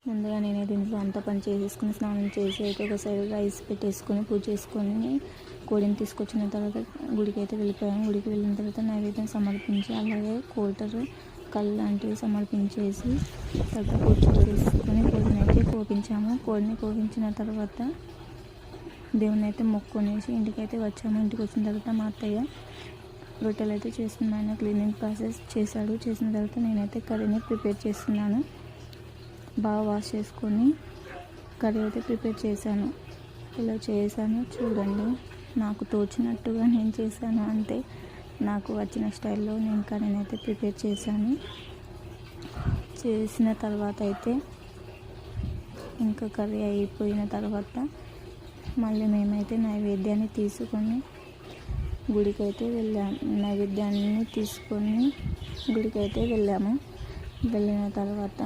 ముందుగా నేనైతే ఇంట్లో అంతా పని చేసేసుకుని స్నానం చేసి అయితే ఒక సైడ్ రైస్ పెట్టేసుకొని పూజ చేసుకొని కోడిని తీసుకొచ్చిన తర్వాత గుడికి అయితే వెళ్ళిపోయాము. గుడికి వెళ్ళిన తర్వాత నైవేద్యం సమర్పించి అలాగే కోటరు కళ్ళు లాంటివి సమర్పించేసి తర్వాత పూజ చేసుకొని కోడిని అయితే కోపించాము. కోడిని కోపించిన తర్వాత దేవుని అయితే మొక్కునేసి ఇంటికైతే వచ్చాము. ఇంటికి వచ్చిన తర్వాత మా అత్తయ్య రొట్టెలు అయితే చేస్తుంది. ఆయన క్లీనింగ్ ప్రాసెస్ చేశాడు. చేసిన తర్వాత నేనైతే కర్రీని ప్రిపేర్ చేస్తున్నాను. బాగా వాష్ చేసుకొని కర్రీ అయితే ప్రిపేర్ చేశాను. ఇలా చేశాను చూడండి, నాకు తోచినట్టుగా నేను చేశాను. అంతే, నాకు వచ్చిన స్టైల్లో నేను కర్రీని అయితే ప్రిపేర్ చేశాను. చేసిన తర్వాత అయితే ఇంకా కర్రీ అయిపోయిన తర్వాత మళ్ళీ మేమైతే నైవేద్యాన్ని తీసుకొని గుడికైతే వెళ్ళాము. నైవేద్యాన్ని తీసుకొని గుడికైతే వెళ్ళాము. వెళ్ళిన తర్వాత